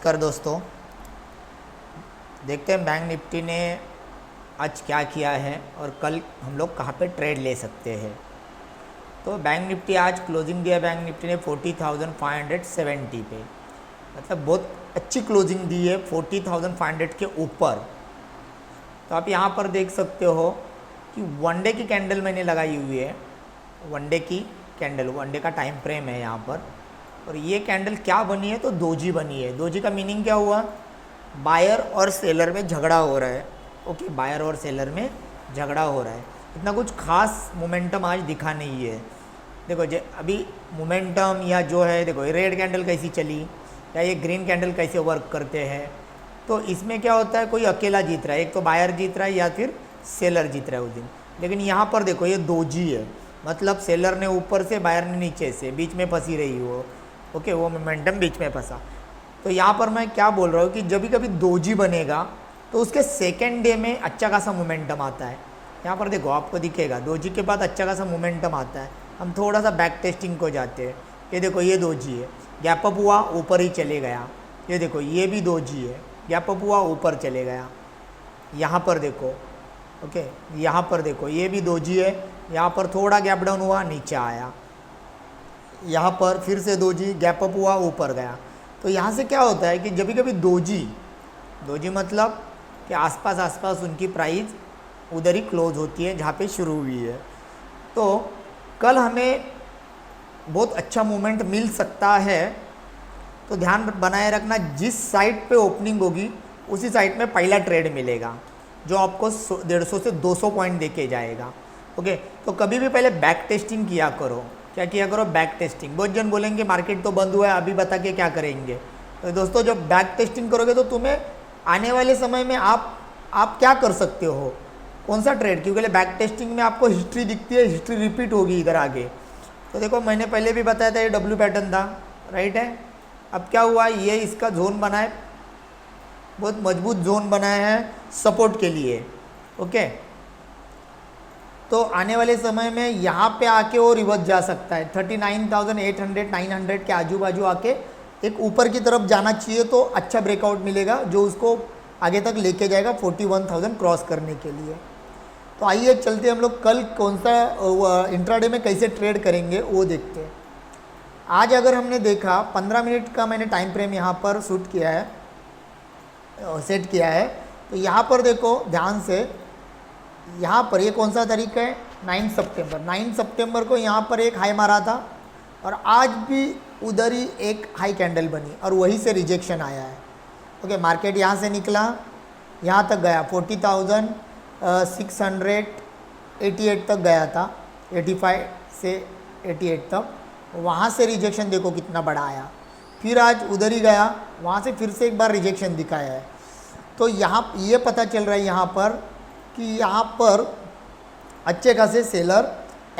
नमस्कार दोस्तों। देखते हैं बैंक निफ्टी ने आज क्या किया है और कल हम लोग कहाँ पे ट्रेड ले सकते हैं। तो बैंक निफ्टी आज क्लोजिंग दिया बैंक निफ्टी ने 40,570 पे, मतलब बहुत अच्छी क्लोजिंग दी है 40,500 के ऊपर। तो आप यहाँ पर देख सकते हो कि वन डे की कैंडल मैंने लगाई हुई है, वन डे की कैंडल, वन डे का टाइम फ्रेम है यहाँ पर। और ये कैंडल क्या बनी है, तो दोजी बनी है। दोजी का मीनिंग क्या हुआ, बायर और सेलर में झगड़ा हो रहा है। ओके, बायर और सेलर में झगड़ा हो रहा है। इतना कुछ खास मोमेंटम आज दिखा नहीं है। देखो जे अभी मोमेंटम या जो है, देखो ये रेड कैंडल कैसी चली या ये ग्रीन कैंडल कैसे वर्क करते हैं। तो इसमें क्या होता है, कोई अकेला जीत रहा है, एक तो बायर जीत रहा है या फिर सेलर जीत रहा है उस दिन। लेकिन यहाँ पर देखो ये दोजी है, मतलब सेलर ने ऊपर से, बायर ने नीचे से, बीच में फंसी रही हो। ओके, वो मोमेंटम बीच में फंसा। तो यहाँ पर मैं क्या बोल रहा हूँ कि जब भी कभी दोजी बनेगा तो उसके सेकेंड डे में अच्छा खासा मोमेंटम आता है। यहाँ पर देखो आपको दिखेगा दोजी के बाद अच्छा खासा मोमेंटम आता है। हम थोड़ा सा बैक टेस्टिंग को जाते हैं। ये देखो ये दोजी है, गैप अप हुआ ऊपर ही चले गया। ये देखो ये भी दोजी है, गैप अप हुआ ऊपर चले गया। यहाँ पर देखो, ओके यहाँ पर देखो ये भी दोजी है, यहाँ पर थोड़ा गैप डाउन हुआ नीचे आया, यहाँ पर फिर से दोजी गैप अप हुआ ऊपर गया। तो यहाँ से क्या होता है कि जब कभी दोजी मतलब कि आसपास उनकी प्राइस उधर ही क्लोज होती है जहाँ पे शुरू हुई है। तो कल हमें बहुत अच्छा मूवमेंट मिल सकता है। तो ध्यान बनाए रखना, जिस साइड पे ओपनिंग होगी उसी साइड में पहला ट्रेड मिलेगा जो आपको 150 से 200 पॉइंट देके जाएगा। ओके, तो कभी भी पहले बैक टेस्टिंग किया करो। क्या किया करो, बैक टेस्टिंग। बहुत जन बोलेंगे मार्केट तो बंद हुआ है, अभी बता के क्या करेंगे। तो दोस्तों जब बैक टेस्टिंग करोगे तो तुम्हें आने वाले समय में आप क्या कर सकते हो, कौन सा ट्रेड, क्योंकि बैक टेस्टिंग में आपको हिस्ट्री दिखती है, हिस्ट्री रिपीट होगी इधर आगे। तो देखो मैंने पहले भी बताया था ये डब्ल्यू पैटर्न था, राइट है। अब क्या हुआ, ये इसका जोन बना है, बहुत मजबूत जोन बनाया है सपोर्ट के लिए। ओके, तो आने वाले समय में यहाँ पे आके वो रिवर्स जा सकता है 39,800 900 के आजू बाजू आके एक ऊपर की तरफ जाना चाहिए। तो अच्छा ब्रेकआउट मिलेगा जो उसको आगे तक लेके जाएगा 41,000 क्रॉस करने के लिए। तो आइए चलते हम लोग कल कौन सा इंट्राडे में कैसे ट्रेड करेंगे वो देखते हैं। आज अगर हमने देखा 15 मिनट का मैंने टाइम फ्रेम यहाँ पर शूट किया है, सेट किया है। तो यहाँ पर देखो ध्यान से, यहाँ पर ये कौन सा तारीख है, 9 सितंबर। 9 सितंबर को यहाँ पर एक हाई मारा था और आज भी उधर ही एक हाई कैंडल बनी और वहीं से रिजेक्शन आया है। ओके, मार्केट यहाँ से निकला, यहाँ तक गया 40,688 तक गया था, 85 से 88 तक। वहाँ से रिजेक्शन देखो कितना बड़ा आया, फिर आज उधर ही गया, वहाँ से फिर से एक बार रिजेक्शन दिखाया है। तो यहाँ ये पता चल रहा है यहाँ पर कि यहाँ पर अच्छे खासे सेलर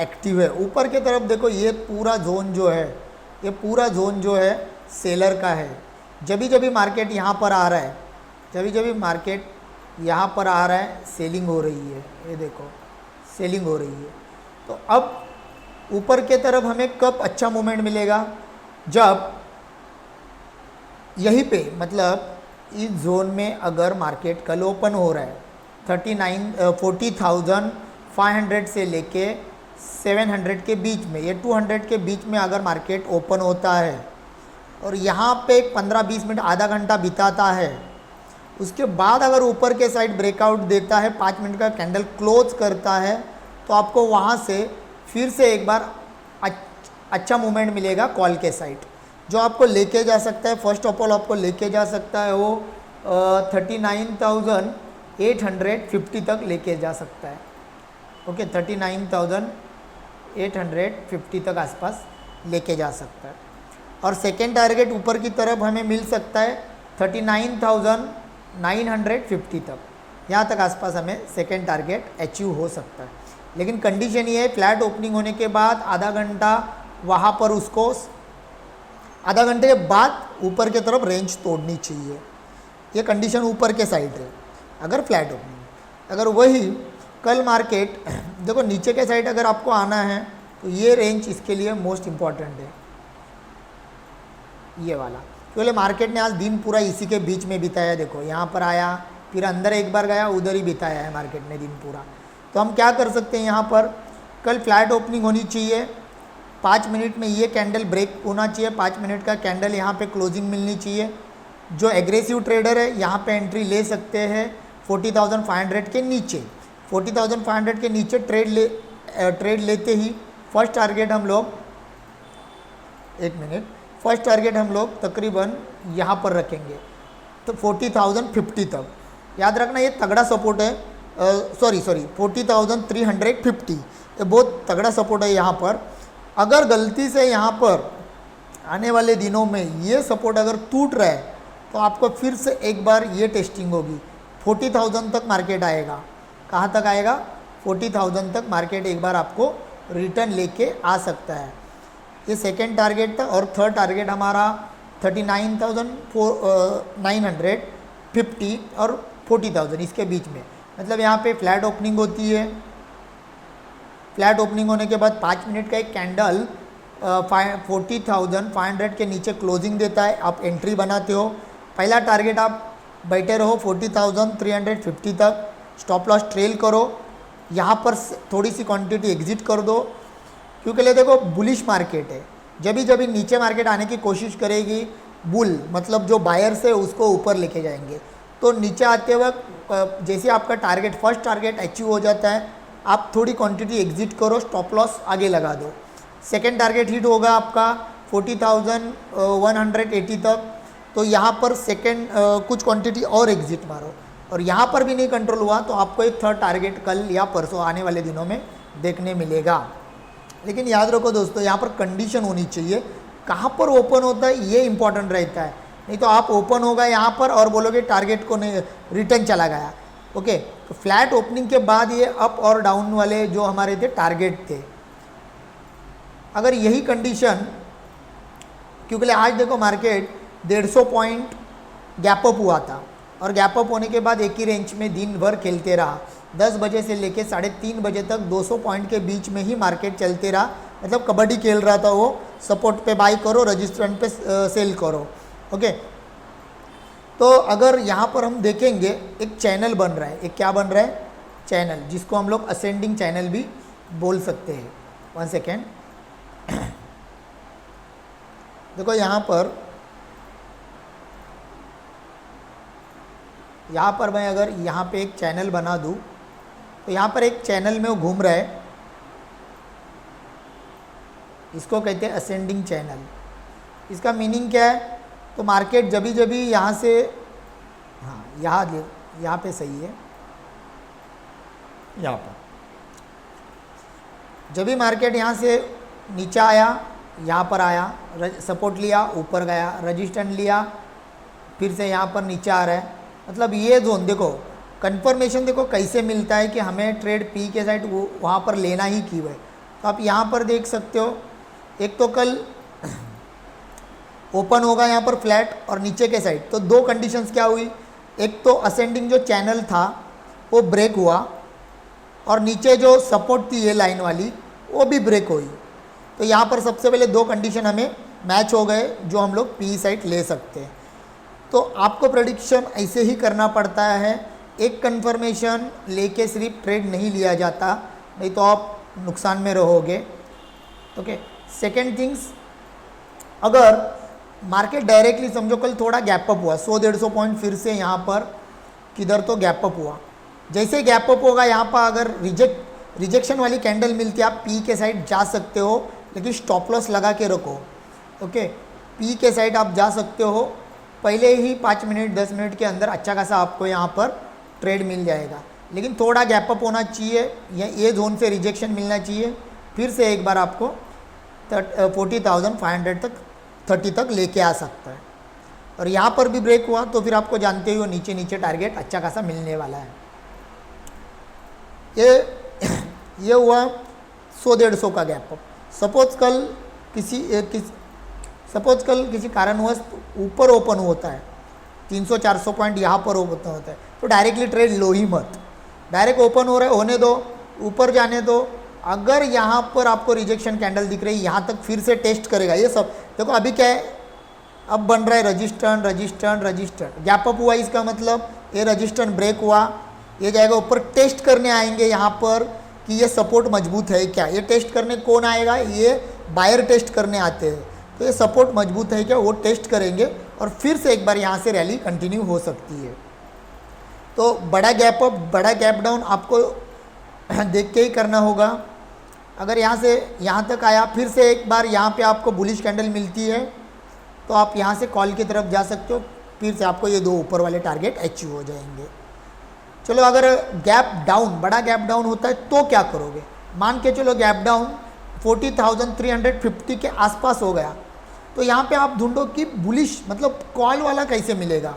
एक्टिव है। ऊपर की तरफ देखो ये पूरा जोन जो है, ये पूरा जोन जो है सेलर का है। जब भी मार्केट यहाँ पर आ रहा है, जब भी मार्केट यहाँ पर आ रहा है, सेलिंग हो रही है। ये देखो सेलिंग हो रही है। तो अब ऊपर के तरफ हमें कब अच्छा मूवमेंट मिलेगा, जब यहीं पे, मतलब इस जोन में अगर मार्केट कल ओपन हो रहा है 40,500 से लेके 700 के बीच में, ये 200 के बीच में अगर मार्केट ओपन होता है और यहाँ पे 15-20 मिनट, आधा घंटा बिताता है, उसके बाद अगर ऊपर के साइड ब्रेकआउट देता है, 5 मिनट का कैंडल क्लोज करता है, तो आपको वहाँ से फिर से एक बार अच्छा मूवमेंट मिलेगा कॉल के साइड, जो आपको लेके जा सकता है। फर्स्ट ऑफ ऑल आपको लेके जा सकता है वो 39,850 तक लेके जा सकता है। ओके, 39,850 तक आसपास लेके जा सकता है। और सेकेंड टारगेट ऊपर की तरफ हमें मिल सकता है 39,950 तक, यहाँ तक आसपास हमें सेकेंड टारगेट अचीव हो सकता है। लेकिन कंडीशन ये है, फ्लैट ओपनिंग होने के बाद आधा घंटा वहाँ पर उसको, आधा घंटे के बाद ऊपर की तरफ रेंज तोड़नी चाहिए। ये कंडीशन ऊपर के साइड है अगर फ्लैट ओपनिंग। अगर वही कल मार्केट देखो नीचे के साइड अगर आपको आना है तो ये रेंज इसके लिए मोस्ट इम्पॉर्टेंट है, ये वाला। क्योंकि मार्केट ने आज दिन पूरा इसी के बीच में बिताया। देखो यहाँ पर आया, फिर अंदर एक बार गया, उधर ही बिताया है मार्केट ने दिन पूरा। तो हम क्या कर सकते हैं, यहाँ पर कल फ्लैट ओपनिंग होनी चाहिए, 5 मिनट में ये कैंडल ब्रेक होना चाहिए, 5 मिनट का कैंडल यहाँ पे क्लोजिंग मिलनी चाहिए। जो एग्रेसिव ट्रेडर है यहाँ पे एंट्री ले सकते हैं 40,500 के नीचे। 40,500 के नीचे ट्रेड लेते ही फर्स्ट टारगेट हम लोग, एक मिनट, फर्स्ट टारगेट हम लोग तकरीबन यहाँ पर रखेंगे, तो 40,050 तक। याद रखना ये तगड़ा सपोर्ट है, सॉरी 40,350, ये बहुत तगड़ा सपोर्ट है यहाँ पर। अगर गलती से यहाँ पर आने वाले दिनों में ये सपोर्ट अगर टूट रहा है तो आपको फिर से एक बार ये टेस्टिंग होगी, 40,000 तक मार्केट आएगा। कहाँ तक आएगा? 40,000 तक मार्केट एक बार आपको रिटर्न लेके आ सकता है। ये सेकेंड टारगेट था। और थर्ड टारगेट हमारा 39,950 और 40,000 इसके बीच में। मतलब यहाँ पे फ्लैट ओपनिंग होती है, फ्लैट ओपनिंग होने के बाद 5 मिनट का एक कैंडल 40,500 के नीचे क्लोजिंग देता है, आप एंट्री बनाते हो। पहला टारगेट आप बैठे रहो 40,350 तक, स्टॉप लॉस ट्रेल करो, यहाँ पर थोड़ी सी क्वांटिटी एग्जिट कर दो, क्योंकि ले देखो बुलिश मार्केट है। जब भी नीचे मार्केट आने की कोशिश करेगी, बुल मतलब जो बायर्स है उसको ऊपर लेके जाएंगे। तो नीचे आते वक्त जैसे आपका टारगेट, फर्स्ट टारगेट अचीव हो जाता है, आप थोड़ी क्वांटिटी एग्जिट करो, स्टॉप लॉस आगे लगा दो। सेकेंड टारगेट हिट होगा आपका 40,180 तक, तो यहाँ पर सेकेंड कुछ क्वांटिटी और एग्जिट मारो। और यहाँ पर भी नहीं कंट्रोल हुआ तो आपको एक थर्ड टारगेट कल या परसों आने वाले दिनों में देखने मिलेगा। लेकिन याद रखो दोस्तों, यहाँ पर कंडीशन होनी चाहिए, कहाँ पर ओपन होता है ये इंपॉर्टेंट रहता है। नहीं तो आप ओपन होगा यहाँ पर और बोलोगे टारगेट को नहीं, रिटर्न चला गया। ओके, तो फ्लैट ओपनिंग के बाद ये अप और डाउन वाले जो हमारे थे टारगेट थे, अगर यही कंडीशन, क्योंकि आज देखो मार्केट 150 पॉइंट गैप अप हुआ था और गैप अप होने के बाद एक ही रेंज में दिन भर खेलते रहा। 10 बजे से लेके 3:30 बजे तक 200 पॉइंट के बीच में ही मार्केट चलते रहा, मतलब कबड्डी खेल रहा था वो। सपोर्ट पे बाई करो, रजिस्टेंस पे सेल करो। ओके, तो अगर यहाँ पर हम देखेंगे एक चैनल बन रहा है, एक क्या बन रहा है? चैनल, जिसको हम लोग असेंडिंग चैनल भी बोल सकते हैं। 1 सेकेंड, देखो यहाँ पर मैं अगर यहाँ पे एक चैनल बना दूँ तो यहाँ पर एक चैनल में वो घूम रहा है, इसको कहते हैं असेंडिंग चैनल। इसका मीनिंग क्या है? तो मार्केट जब भी यहाँ से, हाँ यहाँ पे सही है, यहाँ पर जब भी मार्केट यहाँ से नीचे आया, यहाँ पर आया, सपोर्ट लिया, ऊपर गया, रजिस्टेंस लिया, फिर से यहाँ पर नीचे आ रहा है, मतलब ये जोन देखो, कंफर्मेशन देखो कैसे मिलता है कि हमें ट्रेड पी के साइड वहाँ पर लेना ही क्यों है। तो आप यहाँ पर देख सकते हो, एक तो कल ओपन होगा यहाँ पर फ्लैट और नीचे के साइड, तो दो कंडीशंस क्या हुई? एक तो असेंडिंग जो चैनल था वो ब्रेक हुआ और नीचे जो सपोर्ट थी ये लाइन वाली वो भी ब्रेक हुई। तो यहाँ पर सबसे पहले दो कंडीशन हमें मैच हो गए जो हम लोग पी साइड ले सकते हैं। तो आपको प्रेडिक्शन ऐसे ही करना पड़ता है, एक कंफर्मेशन लेके सिर्फ ट्रेड नहीं लिया जाता, नहीं तो आप नुकसान में रहोगे। ओके, सेकेंड थिंग्स, अगर मार्केट डायरेक्टली समझो कल थोड़ा गैप अप हुआ 100-150 पॉइंट, फिर से यहाँ पर किधर तो गैप अप हुआ, जैसे गैप अप होगा यहाँ पर अगर रिजेक्शन वाली कैंडल मिलती है, आप पी के साइड जा सकते हो, लेकिन स्टॉप लॉस लगा के रखो। ओके, पी के साइड आप जा सकते हो, पहले ही 5 मिनट 10 मिनट के अंदर अच्छा खासा आपको यहाँ पर ट्रेड मिल जाएगा। लेकिन थोड़ा गैप अप होना चाहिए, ये जोन से रिजेक्शन मिलना चाहिए, फिर से एक बार आपको 40,500 तक 30 तक लेके आ सकता है। और यहाँ पर भी ब्रेक हुआ तो फिर आपको जानते हो नीचे नीचे टारगेट अच्छा खासा मिलने वाला है। ये हुआ 100-150 का गैप अप। सपोज कल किसी कारणवश ऊपर ओपन होता है 300-400 पॉइंट यहाँ पर ओपन होता है, तो डायरेक्टली ट्रेड लो ही मत, डायरेक्ट ओपन हो रहा है होने दो, ऊपर जाने दो। अगर यहाँ पर आपको रिजेक्शन कैंडल दिख रही है, यहाँ तक फिर से टेस्ट करेगा। ये सब देखो, अभी क्या है, अब बन रहा है resistant resistant resistant, gap up हुआ, इसका मतलब ये रजिस्टेंट ब्रेक हुआ, ये जाएगा ऊपर, टेस्ट करने आएंगे यहाँ पर कि ये सपोर्ट मजबूत है क्या। ये टेस्ट करने कौन आएगा, ये बायर टेस्ट करने आते हैं, तो ये सपोर्ट मजबूत है क्या वो टेस्ट करेंगे और फिर से एक बार यहाँ से रैली कंटिन्यू हो सकती है। तो बड़ा गैप अप बड़ा गैप डाउन आपको देख के ही करना होगा। अगर यहाँ से यहाँ तक आया, फिर से एक बार यहाँ पे आपको बुलिश कैंडल मिलती है तो आप यहाँ से कॉल की तरफ जा सकते हो, फिर से आपको ये दो ऊपर वाले टारगेट अचीव हो जाएंगे। चलो अगर गैप डाउन बड़ा गैप डाउन होता है तो क्या करोगे, मान के चलो गैप डाउन 40,350 के आसपास हो गया, तो यहाँ पे आप ढूंढो कि बुलिश मतलब कॉल वाला कैसे मिलेगा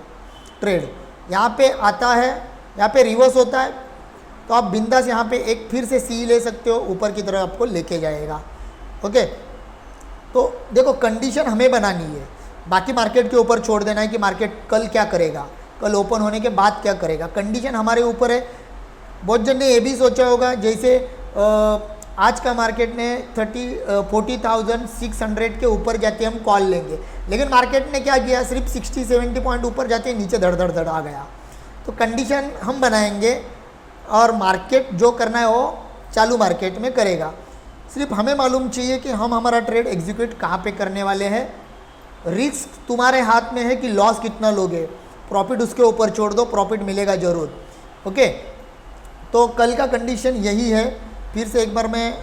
ट्रेड। यहाँ पे आता है, यहाँ पे रिवर्स होता है, तो आप बिंदास यहाँ पे एक फिर से सी ले सकते हो, ऊपर की तरफ आपको लेके जाएगा। ओके, तो देखो कंडीशन हमें बनानी है, बाकी मार्केट के ऊपर छोड़ देना है कि मार्केट कल क्या करेगा, कल ओपन होने के बाद क्या करेगा, कंडीशन हमारे ऊपर है। बहुत जन ने ये भी सोचा होगा जैसे आज का मार्केट ने 40,600 के ऊपर जाते हम कॉल लेंगे, लेकिन मार्केट ने क्या किया, सिर्फ 60-70 पॉइंट ऊपर जाते नीचे धड़ धड़ धड़ आ गया। तो कंडीशन हम बनाएंगे और मार्केट जो करना है वो चालू मार्केट में करेगा। सिर्फ हमें मालूम चाहिए कि हम हमारा ट्रेड एग्जीक्यूट कहाँ पे करने वाले हैं। रिस्क तुम्हारे हाथ में है कि लॉस कितना लोगे, प्रॉफिट उसके ऊपर छोड़ दो, प्रॉफिट मिलेगा ज़रूर। ओके, तो कल का कंडीशन यही है। फिर से एक बार मैं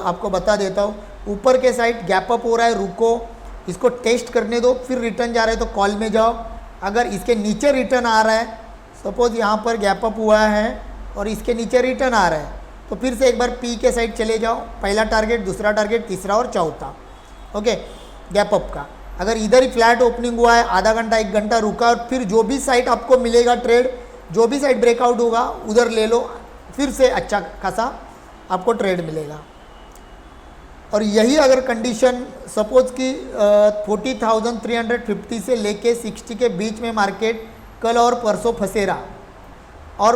आपको बता देता हूँ, ऊपर के साइड गैप अप हो रहा है, रुको, इसको टेस्ट करने दो, फिर रिटर्न जा रहा है तो कॉल में जाओ। अगर इसके नीचे रिटर्न आ रहा है, सपोज यहाँ पर गैप अप हुआ है और इसके नीचे रिटर्न आ रहा है, तो फिर से एक बार पी के साइड चले जाओ, पहला टारगेट, दूसरा टारगेट, तीसरा और चौथा। ओके, गैप अप का अगर इधर ही फ्लैट ओपनिंग हुआ है, आधा घंटा 1 घंटा रुका और फिर जो भी साइड आपको मिलेगा ट्रेड, जो भी साइड ब्रेकआउट होगा उधर ले लो, फिर से अच्छा खासा आपको ट्रेड मिलेगा। और यही अगर कंडीशन सपोज कि 40,350 से लेके 60 के बीच में मार्केट कल और परसों फंसे रहा, और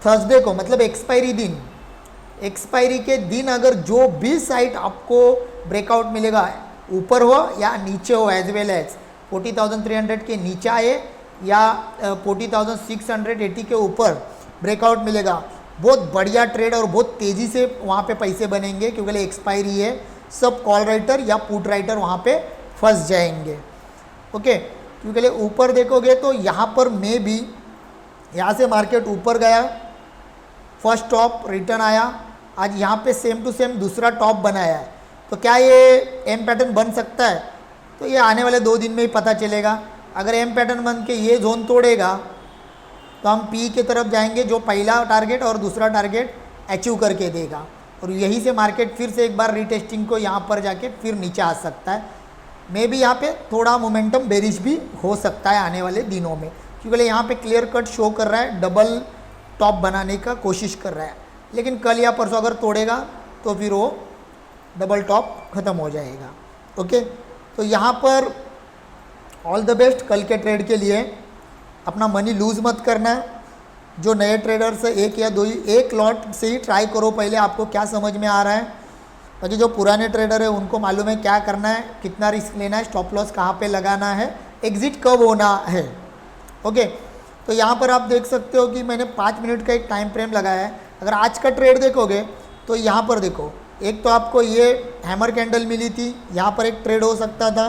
थर्सडे को मतलब एक्सपायरी के दिन अगर जो भी साइट आपको ब्रेकआउट मिलेगा, ऊपर हो या नीचे हो, एज वेल एज 40,300 के नीचे आए या 40,680 के ऊपर ब्रेकआउट मिलेगा, बहुत बढ़िया ट्रेड और बहुत तेज़ी से वहाँ पे पैसे बनेंगे, क्योंकि एक्सपायरी है, सब कॉल राइटर या पुट राइटर वहाँ पे फंस जाएंगे। ओके, क्योंकि ऊपर देखोगे तो यहाँ पर मैं भी यहाँ से मार्केट ऊपर गया, फर्स्ट टॉप रिटर्न आया, आज यहाँ पे सेम टू सेम दूसरा टॉप बनाया है, तो क्या ये एम पैटर्न बन सकता है, तो ये आने वाले 2 दिन में ही पता चलेगा। अगर एम पैटर्न बन के ये जोन तोड़ेगा तो हम पी की तरफ जाएंगे, जो पहला टारगेट और दूसरा टारगेट अचीव करके देगा, और यहीं से मार्केट फिर से एक बार रीटेस्टिंग को यहाँ पर जाके फिर नीचे आ सकता है। मे भी यहाँ पे थोड़ा मोमेंटम बेरिश भी हो सकता है आने वाले दिनों में, क्योंकि यहाँ पे क्लियर कट शो कर रहा है, डबल टॉप बनाने का कोशिश कर रहा है, लेकिन कल या परसों अगर तोड़ेगा तो फिर वो डबल टॉप ख़त्म हो जाएगा। ओके, तो यहाँ पर ऑल द बेस्ट कल के ट्रेड के लिए। अपना मनी लूज़ मत करना है। जो नए ट्रेडर से 1 या 2 एक लॉट से ही ट्राई करो, पहले आपको क्या समझ में आ रहा है। बाकी जो पुराने ट्रेडर है उनको मालूम है क्या करना है, कितना रिस्क लेना है, स्टॉप लॉस कहाँ पे लगाना है, एग्जिट कब होना है। ओके, तो यहाँ पर आप देख सकते हो कि मैंने 5 मिनट का एक टाइम फ्रेम लगाया है। अगर आज का ट्रेड देखोगे तो यहाँ पर देखो, एक तो आपको ये हैमर कैंडल मिली थी, यहाँ पर एक ट्रेड हो सकता था,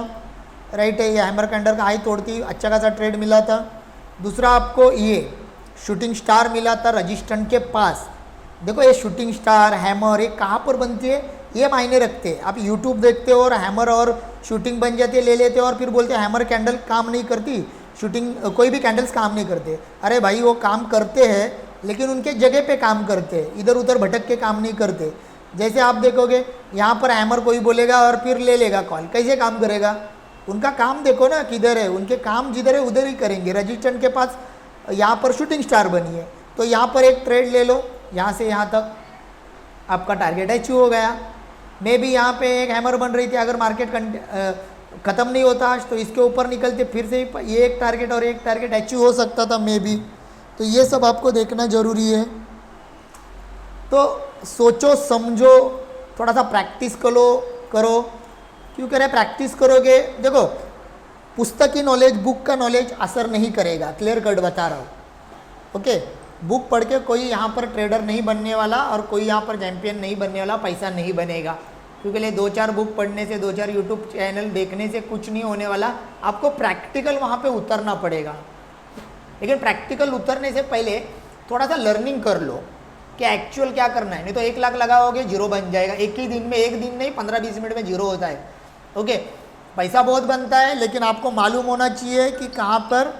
राइट है, ये हैमर कैंडल का हाई तोड़ती अच्छा खासा ट्रेड मिला था। दूसरा आपको ये शूटिंग स्टार मिला था रजिस्टेंट के पास। देखो ये शूटिंग स्टार, हैमर, ये कहाँ पर बनती है, ये मायने रखते हैं। आप यूट्यूब देखते हो और हैमर और शूटिंग बन जाती है, ले लेते हो और फिर बोलते हैं हैमर कैंडल काम नहीं करती, शूटिंग कोई भी कैंडल्स काम नहीं करते। अरे भाई वो काम करते हैं, लेकिन उनके जगह पे काम करते हैं, इधर उधर भटक के काम नहीं करते। जैसे आप देखोगे यहाँ पर हैमर कोई बोलेगा और फिर ले लेगा कॉल, कैसे काम करेगा। उनका काम देखो ना किधर है, उनके काम जिधर है उधर ही करेंगे। रजिस्टेंट के पास यहाँ पर शूटिंग स्टार बनी है, तो यहाँ पर एक ट्रेड ले लो, यहाँ से यहाँ तक आपका टारगेट अचीव हो गया। मे भी यहाँ पे एक हैमर बन रही थी, अगर मार्केट ख़त्म नहीं होता तो इसके ऊपर निकलते, फिर से ये एक टारगेट और एक टारगेट अचीव हो सकता था मे भी। तो ये सब आपको देखना ज़रूरी है। तो सोचो समझो, थोड़ा सा प्रैक्टिस करो। क्यों करें, प्रैक्टिस करोगे। देखो पुस्तक की नॉलेज, बुक का नॉलेज असर नहीं करेगा, क्लियर कट बता रहा हूँ। ओके, बुक पढ़ के कोई यहाँ पर ट्रेडर नहीं बनने वाला और कोई यहाँ पर चैंपियन नहीं बनने वाला, पैसा नहीं बनेगा, क्योंकि ले 2-4 बुक पढ़ने से, 2-4 यूट्यूब चैनल देखने से कुछ नहीं होने वाला। आपको प्रैक्टिकल वहाँ पे उतरना पड़ेगा, लेकिन प्रैक्टिकल उतरने से पहले थोड़ा सा लर्निंग कर लो कि एक्चुअल क्या करना है, नहीं तो 1 लाख लगाओगे जीरो बन जाएगा एक ही दिन में, एक दिन नहीं 15-20 मिनट में जीरो होता है। ओके, पैसा बहुत बनता है, लेकिन आपको मालूम होना चाहिए कि कहाँ पर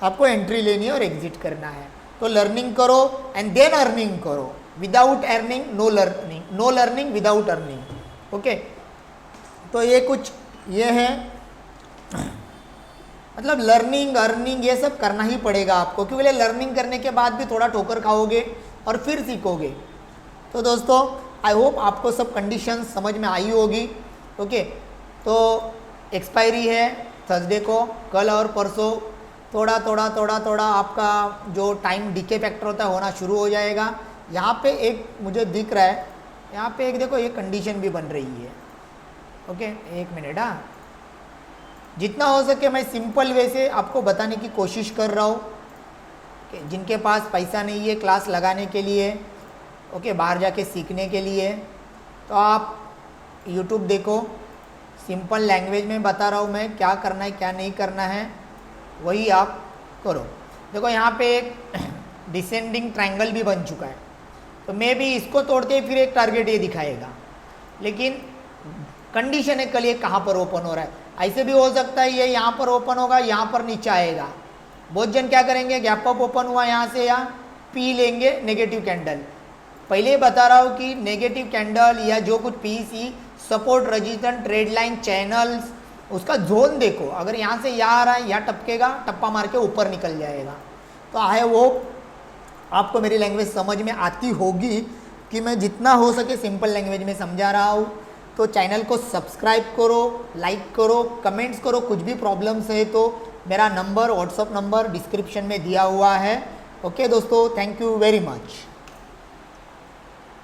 आपको एंट्री लेनी है और एग्जिट करना है। तो लर्निंग करो एंड देन अर्निंग करो, without earning know learning, know learning without earning. Okay, तो ये कुछ ये है, मतलब लर्निंग अर्निंग ये सब करना ही पड़ेगा आपको, क्योंकि लर्निंग करने के बाद भी थोड़ा ठोकर खाओगे और फिर सीखोगे। तो दोस्तों आई होप आपको सब कंडीशंस समझ में आई होगी। ओके, तो एक्सपायरी है थर्सडे को, कल और परसों थोड़ा आपका जो टाइम डीके फैक्टर होता है होना शुरू हो जाएगा। यहाँ पे एक मुझे दिख रहा है, यहाँ पे एक देखो ये कंडीशन भी बन रही है। ओके, एक मिनट, हाँ, जितना हो सके मैं सिंपल वे से आपको बताने की कोशिश कर रहा हूँ कि जिनके पास पैसा नहीं है क्लास लगाने के लिए, ओके, बाहर जाके सीखने के लिए, तो आप यूट्यूब देखो, सिंपल लैंग्वेज में बता रहा हूँ मैं क्या करना है क्या नहीं करना है, वही आप करो। देखो यहाँ पे एक डिसेंडिंग ट्रायंगल भी बन चुका है, तो मैं भी इसको तोड़ते ही फिर एक टारगेट ये दिखाएगा, लेकिन कंडीशन है कल ये कहाँ पर ओपन हो रहा है। ऐसे भी हो सकता है ये यहाँ पर ओपन होगा, यहाँ पर नीचे आएगा। बहुत जन क्या करेंगे, गैप अप ओपन हुआ यहाँ से, या पी लेंगे नेगेटिव कैंडल। पहले बता रहा हूँ कि नेगेटिव कैंडल या जो कुछ PC support, resistance, trade line, channels, उसका जोन देखो। अगर यहाँ से यहाँ आ रहा है, यहाँ टपकेगा, टप्पा मार के ऊपर निकल जाएगा। तो है वो आपको मेरी लैंग्वेज समझ में आती होगी कि मैं जितना हो सके सिंपल लैंग्वेज में समझा रहा हूँ। तो चैनल को सब्सक्राइब करो, लाइक करो, कमेंट्स करो, कुछ भी प्रॉब्लम्स है तो मेरा नंबर, व्हाट्सअप नंबर डिस्क्रिप्शन में दिया हुआ है। ओके दोस्तों, थैंक यू वेरी मच।